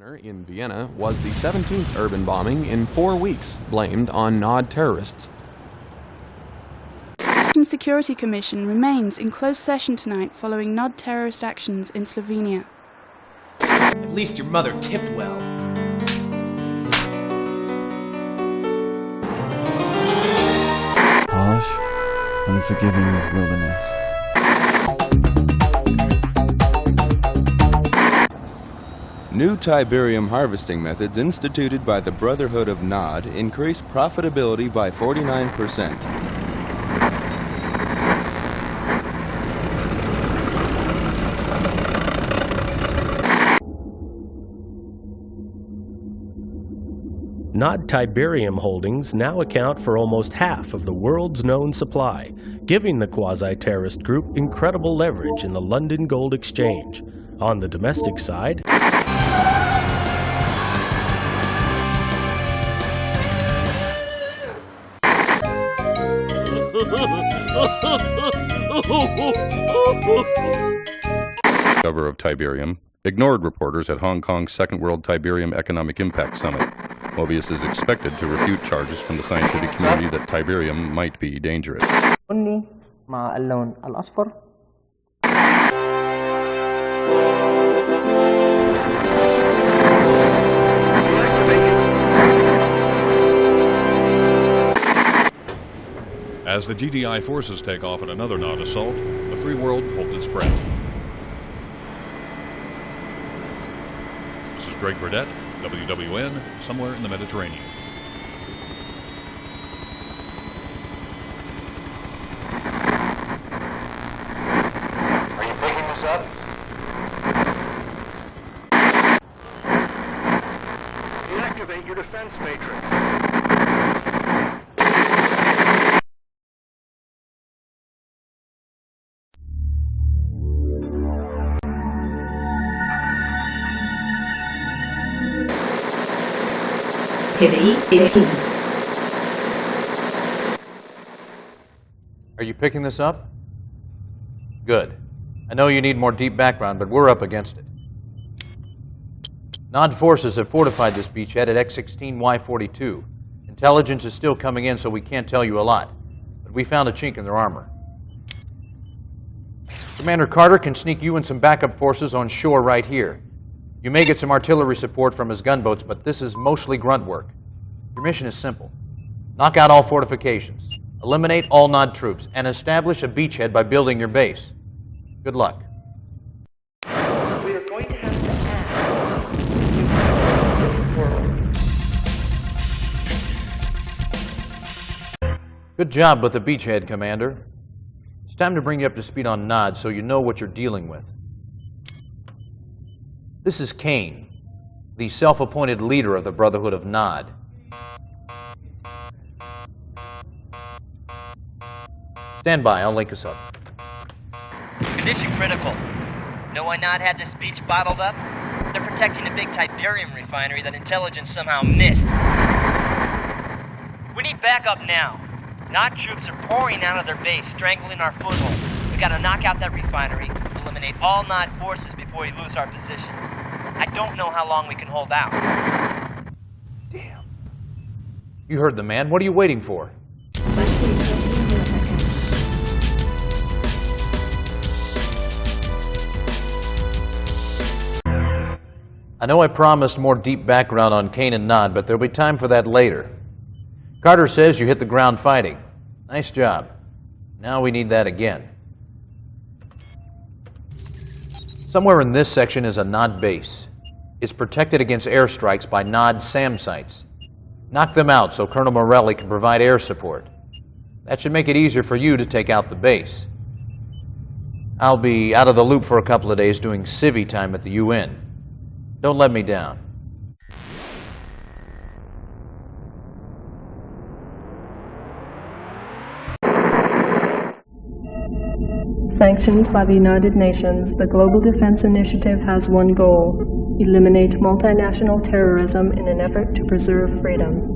center in Vienna was the 17th urban bombing in 4 weeks, blamed on Nod terrorists. The Security Commission remains in closed session tonight following Nod terrorist actions in Slovenia. At least your mother tipped well. Harsh, unforgiving wilderness. New Tiberium harvesting methods instituted by the Brotherhood of Nod increase profitability by 49%. Nod Tiberium holdings now account for almost half of the world's known supply, giving the quasi-terrorist group incredible leverage in the London Gold Exchange. On the domestic side, Cover of Tiberium ignored reporters at Hong Kong's Second World Tiberium Economic Impact Summit. Mobius is expected to refute charges from the scientific community that Tiberium might be dangerous. أني مع اللون الأصفر. As the GDI forces take off at another Nod assault, the free world holds its breath. This is Greg Burdett, WWN, somewhere in the Mediterranean. Are you picking this up? Deactivate your defense matrix. Are you picking this up? Good. I know you need more deep background, but we're up against it. Nod forces have fortified this beachhead at X-16Y42. Intelligence is still coming in, so we can't tell you a lot. But we found a chink in their armor. Commander Carter can sneak you and some backup forces on shore right here. You may get some artillery support from his gunboats, but this is mostly grunt work. Your mission is simple. Knock out all fortifications, eliminate all Nod troops, and establish a beachhead by building your base. Good luck. We are going to have to add. Good job with the beachhead, Commander. It's time to bring you up to speed on Nod so you know what you're dealing with. This is Kane, the self-appointed leader of the Brotherhood of Nod. Stand by, I'll link us up. Condition critical. Know why Nod had this beach bottled up? They're protecting a big Tiberium refinery that intelligence somehow missed. We need backup now. Nod troops are pouring out of their base, strangling our foothold. We gotta knock out that refinery, eliminate all Nod forces before we lose our position. I don't know how long we can hold out. Damn. You heard the man. What are you waiting for? I know I promised more deep background on Kane and Nod, but there'll be time for that later. Carter says you hit the ground fighting. Nice job. Now we need that again. Somewhere in this section is a Nod base. It's protected against airstrikes by Nod SAM sites. Knock them out so Colonel Morelli can provide air support. That should make it easier for you to take out the base. I'll be out of the loop for a couple of days doing civvy time at the UN. Don't let me down. Sanctioned by the United Nations, the Global Defense Initiative has one goal: eliminate multinational terrorism in an effort to preserve freedom.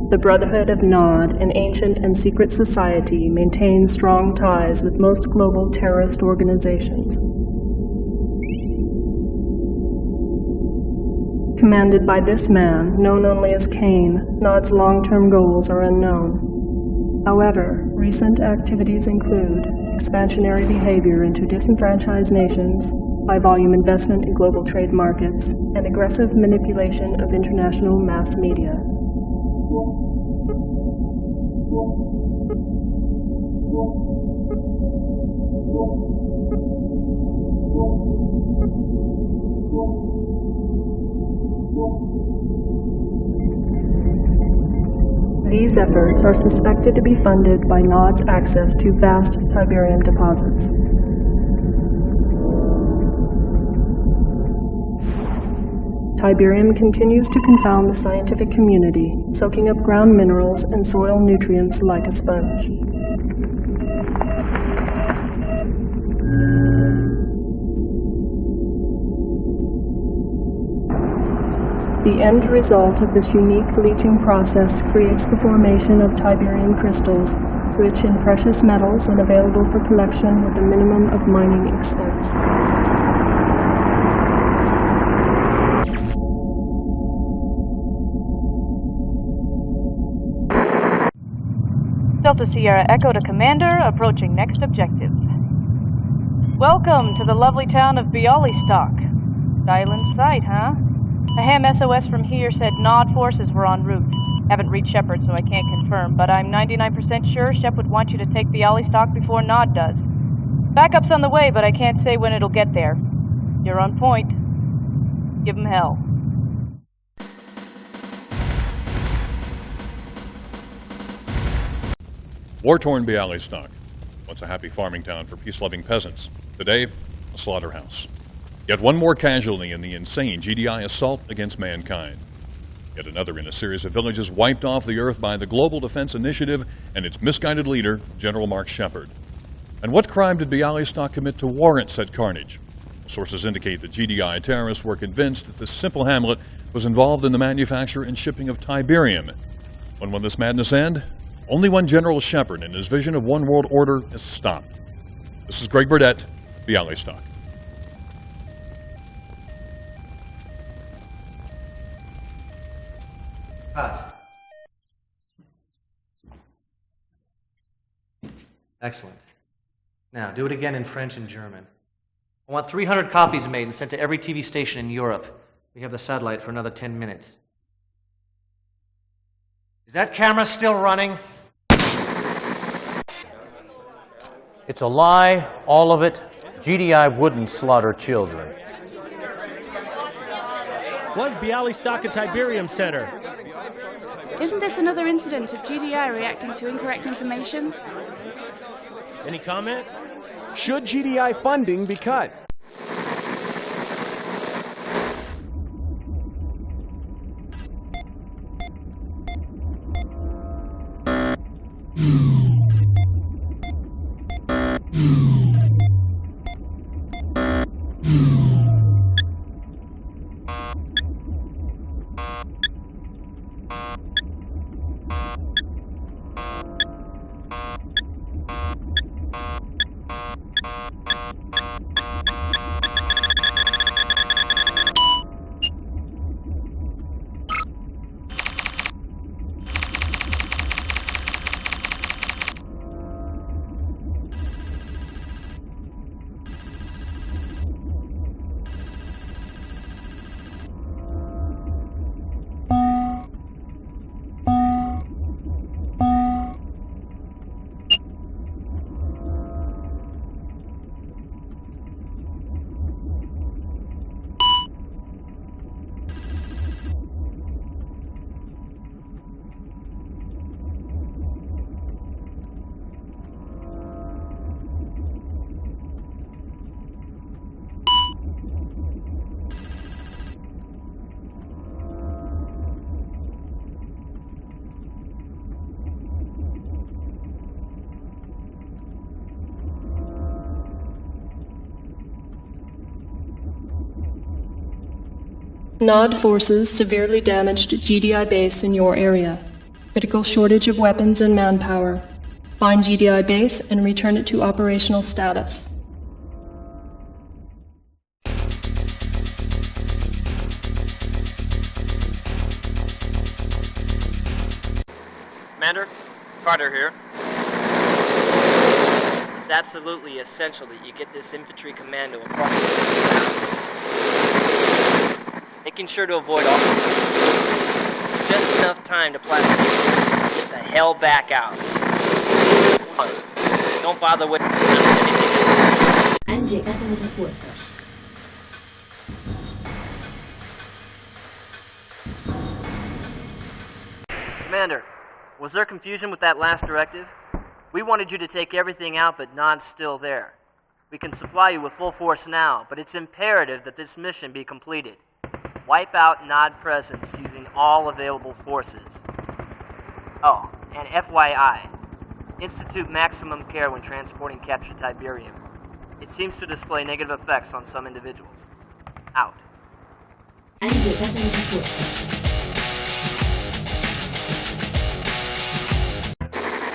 The Brotherhood of Nod, an ancient and secret society, maintains strong ties with most global terrorist organizations. Commanded by this man, known only as Kane, Nod's long-term goals are unknown. However, recent activities include expansionary behavior into disenfranchised nations, high-volume investment in global trade markets, and aggressive manipulation of international mass media. These efforts are suspected to be funded by Nod's access to vast Tiberian deposits. Tiberium continues to confound the scientific community, soaking up ground minerals and soil nutrients like a sponge. The end result of this unique leaching process creates the formation of Tiberian crystals, rich in precious metals and available for collection with a minimum of mining expense. Delta Sierra Echo to Commander, approaching next objective. Welcome to the lovely town of Bialystok. Island sight, huh? A ham SOS from here said Nod forces were en route. Haven't reached Shepard, so I can't confirm, but I'm 99% sure Shep would want you to take Bialystok before Nod does. Backup's on the way, but I can't say when it'll get there. You're on point. Give 'em hell. War-torn Bialystok, once a happy farming town for peace-loving peasants. Today, a slaughterhouse. Yet one more casualty in the insane GDI assault against mankind. Yet another in a series of villages wiped off the earth by the Global Defense Initiative and its misguided leader, General Mark Shepard. And what crime did Bialystok commit to warrant said carnage? Sources indicate that GDI terrorists were convinced that this simple hamlet was involved in the manufacture and shipping of Tiberium. When will this madness end? Only when General Shepard and his vision of one world order is stopped. This is Greg Burdett, Bialystok. Cut. Excellent. Now, do it again in French and German. I want 300 copies made and sent to every TV station in Europe. We have the satellite for another 10 minutes. Is that camera still running? It's a lie, all of it. GDI wouldn't slaughter children. Was Bialystok a Tiberium center? Isn't this another incident of GDI reacting to incorrect information? Any comment? Should GDI funding be cut? Nod forces severely damaged GDI base in your area. Critical shortage of weapons and manpower. Find GDI base and return it to operational status. Commander, Carter here. It's absolutely essential that you get this infantry commando approximately now. Making sure to avoid all just enough time to plastic get the hell back out. Don't bother with anything else. Commander, was there confusion with that last directive? We wanted you to take everything out, but Nod's still there. We can supply you with full force now, but it's imperative that this mission be completed. Wipe out Nod presence using all available forces. Oh, and FYI, institute maximum care when transporting captured Tiberium. It seems to display negative effects on some individuals. Out.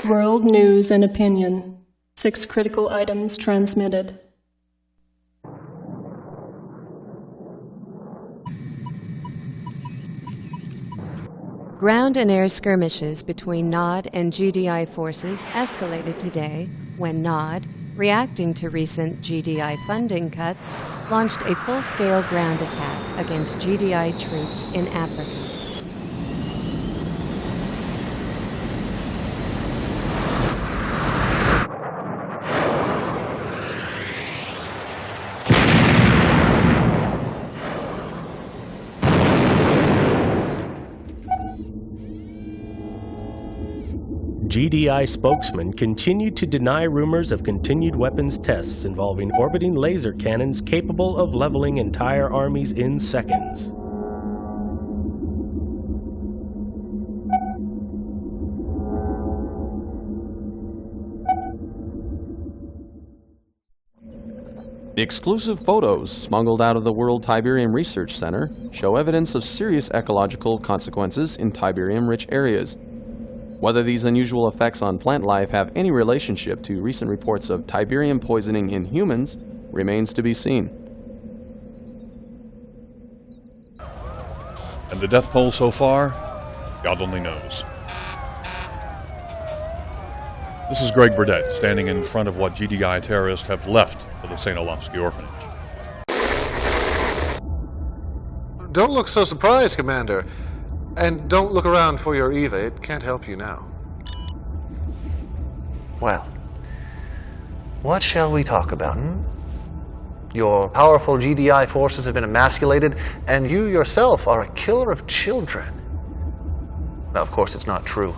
World news and opinion. 6 critical items transmitted. Ground and air skirmishes between Nod and GDI forces escalated today when Nod, reacting to recent GDI funding cuts, launched a full-scale ground attack against GDI troops in Africa. GDI spokesman continued to deny rumors of continued weapons tests involving orbiting laser cannons capable of leveling entire armies in seconds. Exclusive photos smuggled out of the World Tiberium Research Center show evidence of serious ecological consequences in Tiberium-rich areas. Whether these unusual effects on plant life have any relationship to recent reports of Tiberium poisoning in humans remains to be seen. And the death toll so far, God only knows. This is Greg Burdett, standing in front of what GDI terrorists have left for the St. Olafsky orphanage. Don't look so surprised, Commander. And don't look around for your Eva. It can't help you now. Well, what shall we talk about, Your powerful GDI forces have been emasculated, and you yourself are a killer of children. Now, of course, it's not true.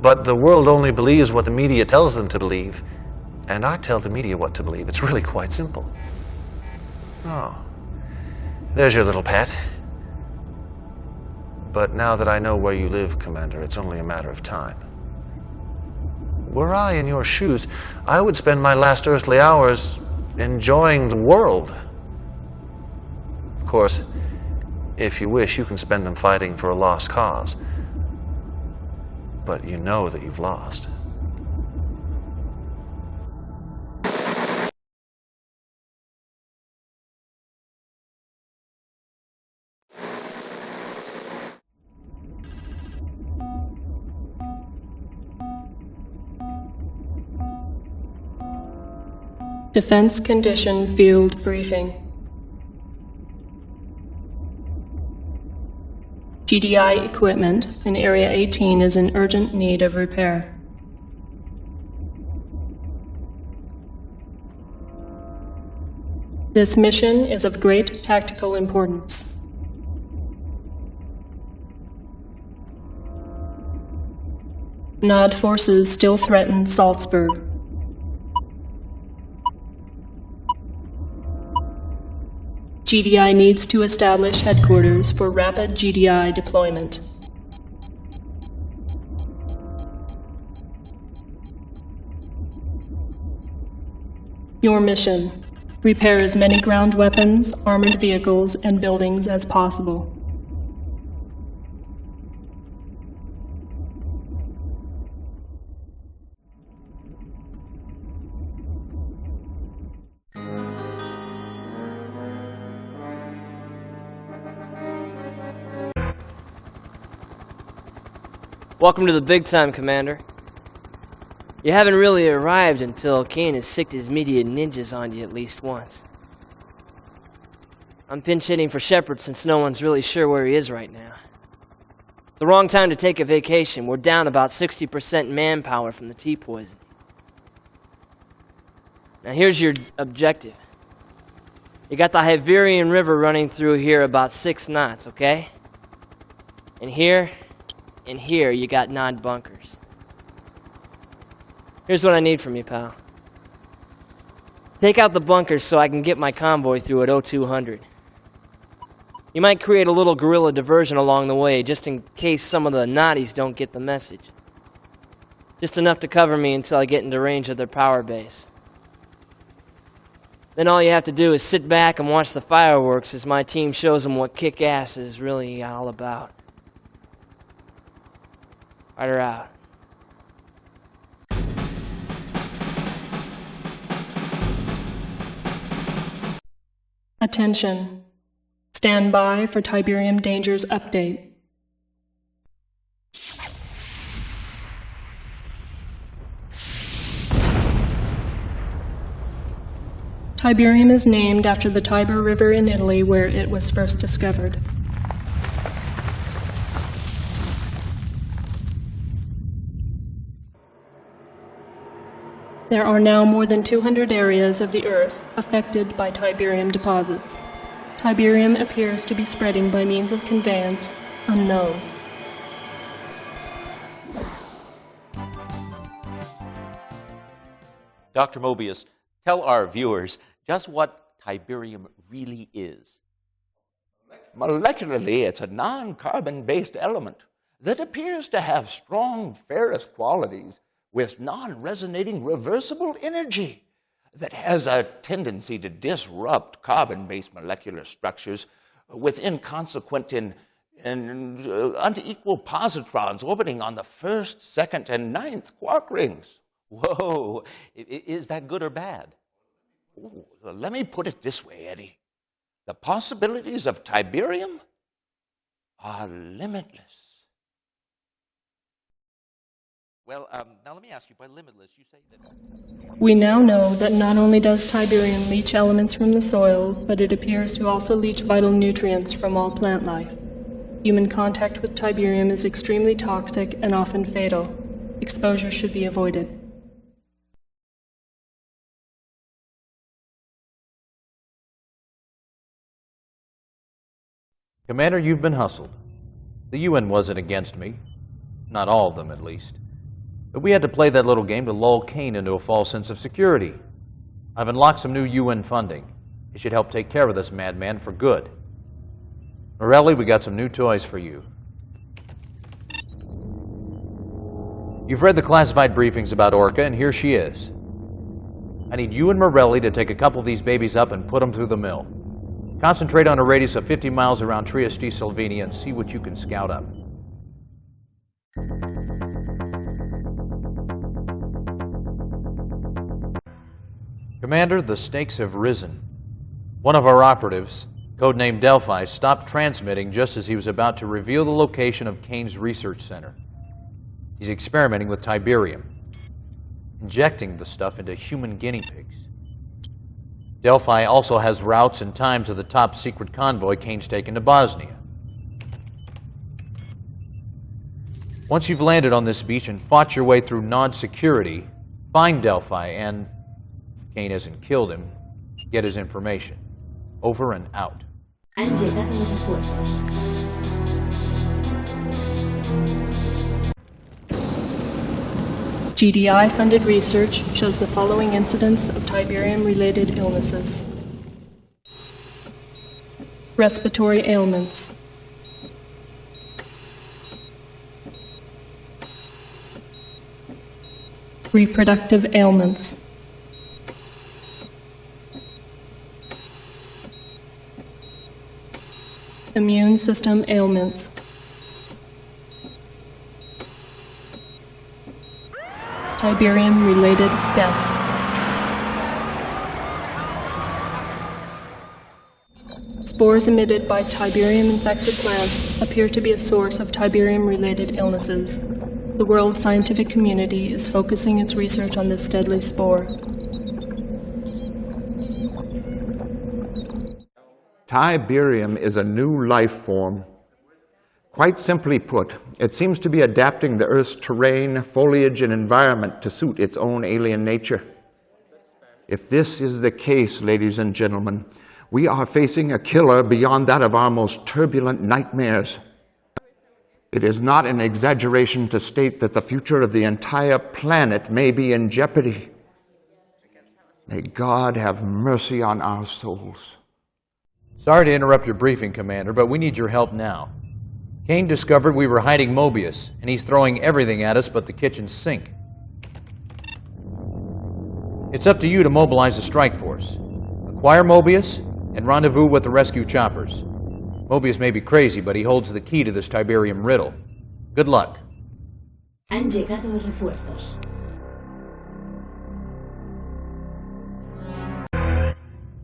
But the world only believes what the media tells them to believe. And I tell the media what to believe. It's really quite simple. Oh, there's your little pet. But now that I know where you live, Commander, it's only a matter of time. Were I in your shoes, I would spend my last earthly hours enjoying the world. Of course, if you wish, you can spend them fighting for a lost cause. But you know that you've lost. Defense Condition Field Briefing. GDI equipment in Area 18 is in urgent need of repair. This mission is of great tactical importance. Nod forces still threaten Salzburg. GDI needs to establish headquarters for rapid GDI deployment. Your mission: repair as many ground weapons, armored vehicles, and buildings as possible. Welcome to the big time, Commander. You haven't really arrived until Kane has sicked his media ninjas on you at least once. I'm pinch hitting for Shepard since no one's really sure where he is right now. It's the wrong time to take a vacation. We're down about 60% manpower from the T-poison. Now here's your objective. You got the Tiberian River running through here about 6 knots, okay? And here you got Nod bunkers. Here's what I need from you, pal. Take out the bunkers so I can get my convoy through at 0200. You might create a little guerrilla diversion along the way, just in case some of the Noddies don't get the message. Just enough to cover me until I get into range of their power base. Then all you have to do is sit back and watch the fireworks as my team shows them what kick-ass is really all about. Rider out. Attention. Stand by for Tiberium Dangers update. Tiberium is named after the Tiber River in Italy where it was first discovered. There are now more than 200 areas of the Earth affected by Tiberium deposits. Tiberium appears to be spreading by means of conveyance unknown. Dr. Mobius, tell our viewers just what Tiberium really is. Molecularly, it's a non-carbon-based element that appears to have strong ferrous qualities with non-resonating reversible energy that has a tendency to disrupt carbon-based molecular structures with inconsequent and unequal positrons orbiting on the 1st, 2nd, and 9th quark rings. Whoa, is that good or bad? Ooh, let me put it this way, Eddie. The possibilities of Tiberium are limitless. Well, now let me ask you, by limitless, you say that... We now know that not only does Tiberium leach elements from the soil, but it appears to also leach vital nutrients from all plant life. Human contact with Tiberium is extremely toxic and often fatal. Exposure should be avoided. Commander, you've been hustled. The UN wasn't against me. Not all of them, at least. But we had to play that little game to lull Kane into a false sense of security. I've unlocked some new UN funding. It should help take care of this madman for good. Morelli, we got some new toys for you. You've read the classified briefings about Orca, and here she is. I need you and Morelli to take a couple of these babies up and put them through the mill. Concentrate on a radius of 50 miles around Trieste, Sylvania, and see what you can scout up. Commander, the stakes have risen. One of our operatives, codenamed Delphi, stopped transmitting just as he was about to reveal the location of Kane's research center. He's experimenting with Tiberium, injecting the stuff into human guinea pigs. Delphi also has routes and times of the top secret convoy Kane's taken to Bosnia. Once you've landed on this beach and fought your way through Nod security, find Delphi and, if Kane hasn't killed him, get his information. Over and out. GDI-funded research shows the following incidents of Tiberium-related illnesses. Respiratory ailments. Reproductive ailments. Immune system ailments. Tiberium-related deaths. Spores emitted by Tiberium-infected plants appear to be a source of Tiberium-related illnesses. the world scientific community is focusing its research on this deadly spore. Tiberium is a new life form. Quite simply put, it seems to be adapting the Earth's terrain, foliage, and environment to suit its own alien nature. If this is the case, ladies and gentlemen, we are facing a killer beyond that of our most turbulent nightmares. It is not an exaggeration to state that the future of the entire planet may be in jeopardy. May God have mercy on our souls. Sorry to interrupt your briefing, Commander, but we need your help now. Kane discovered we were hiding Mobius, and he's throwing everything at us but the kitchen sink. It's up to you to mobilize the strike force. Acquire Mobius and rendezvous with the rescue choppers. Mobius may be crazy, but he holds the key to this Tiberium riddle. Good luck. Han llegado refuerzos.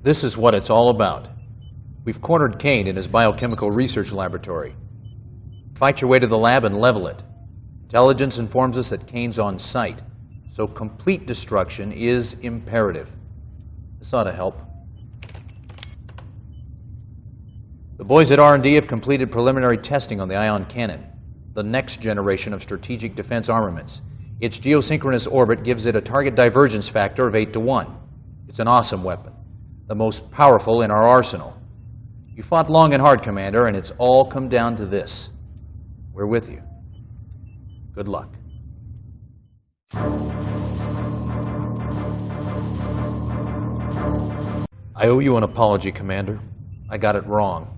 This is what it's all about. We've cornered Kane in his biochemical research laboratory. Fight your way to the lab and level it. Intelligence informs us that Kane's on site, so complete destruction is imperative. This ought to help. The boys at R&D have completed preliminary testing on the ion cannon, the next generation of strategic defense armaments. Its geosynchronous orbit gives it a target divergence factor of 8-to-1. It's an awesome weapon, the most powerful in our arsenal. You fought long and hard, Commander, and it's all come down to this. We're with you. Good luck. I owe you an apology, Commander. I got it wrong.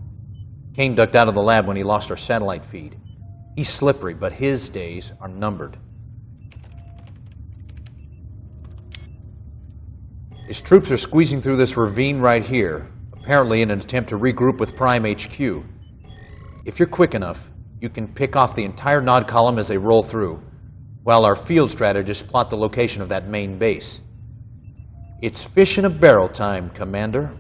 Kane ducked out of the lab when he lost our satellite feed. He's slippery, but his days are numbered. His troops are squeezing through this ravine right here, apparently in an attempt to regroup with Prime HQ. If you're quick enough, you can pick off the entire Nod column as they roll through, while our field strategists plot the location of that main base. It's fish in a barrel time, Commander.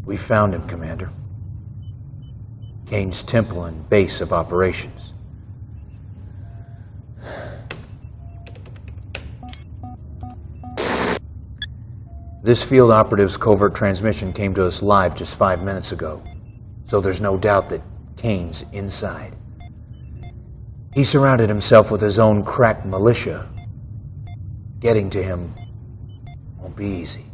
We found him, Commander. Kane's temple and base of operations. This field operative's covert transmission came to us live just 5 minutes ago, so there's no doubt that Kane's inside. He surrounded himself with his own crack militia. Getting to him won't be easy.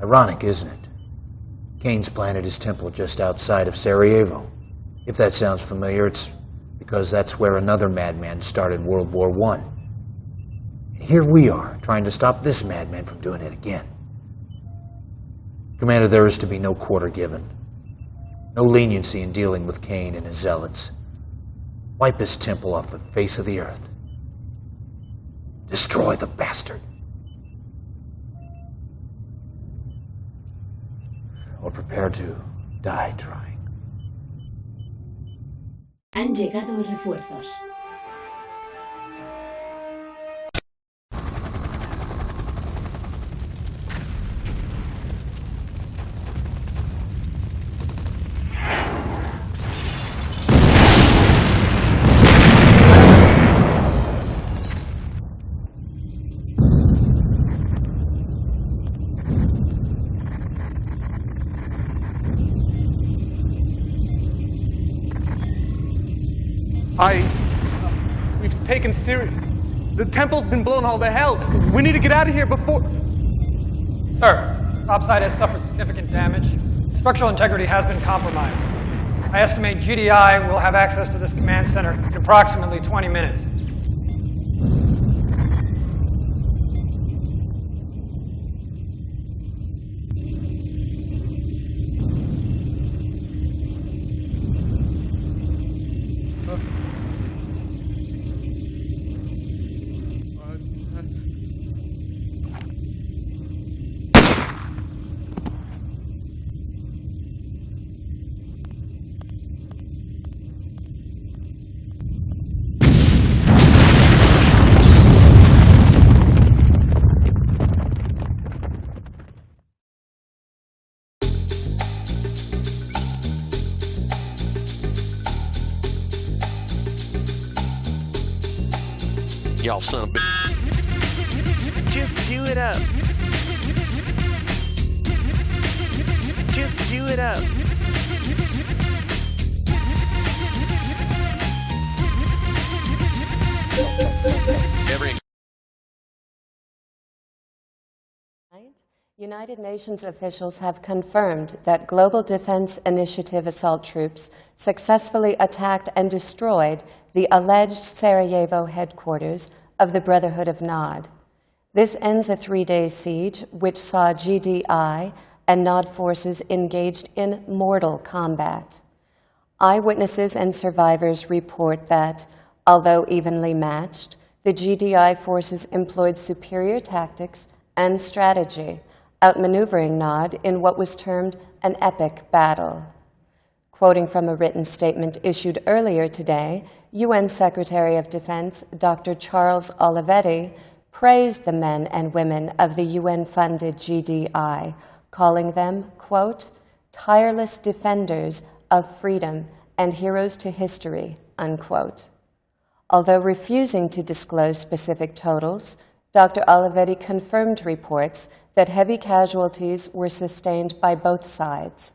Ironic, isn't it? Kane's planted his temple just outside of Sarajevo. If that sounds familiar, it's because that's where another madman started World War I. Here we are, trying to stop this madman from doing it again. Commander, there is to be no quarter given. No leniency in dealing with Kane and his zealots. Wipe his temple off the face of the earth. Destroy the bastard. Or prepare to die trying. Han llegado refuerzos. We've taken serious. The temple's been blown all to hell. We need to get out of here before... Sir, topside has suffered significant damage. Structural integrity has been compromised. I estimate GDI will have access to this command center in approximately 20 minutes. son of a bitch. Just do it up. Just do it up. United Nations officials have confirmed that Global Defense Initiative assault troops successfully attacked and destroyed the alleged Sarajevo headquarters of the Brotherhood of Nod. This ends a 3-day siege, which saw GDI and Nod forces engaged in mortal combat. Eyewitnesses and survivors report that, although evenly matched, the GDI forces employed superior tactics and strategy, outmaneuvering Nod in what was termed an epic battle. Quoting from a written statement issued earlier today, UN Secretary of Defense Dr. Charles Olivetti praised the men and women of the UN-funded GDI, calling them, quote, tireless defenders of freedom and heroes to history, unquote. Although refusing to disclose specific totals, Dr. Olivetti confirmed reports that heavy casualties were sustained by both sides.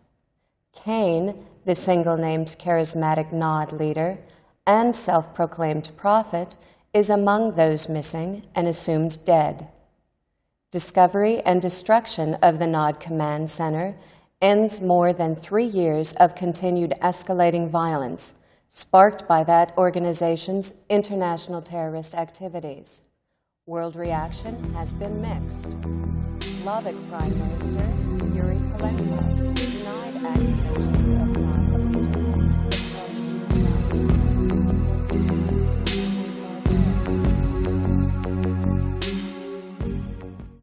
Cain, the single-named charismatic Nod leader and self-proclaimed prophet, is among those missing and assumed dead. Discovery and destruction of the Nod Command Center ends more than 3 years of continued escalating violence, sparked by that organization's international terrorist activities. World reaction has been mixed. Slavic Prime Minister Yuri Polenko denied accusations of non-allegiance.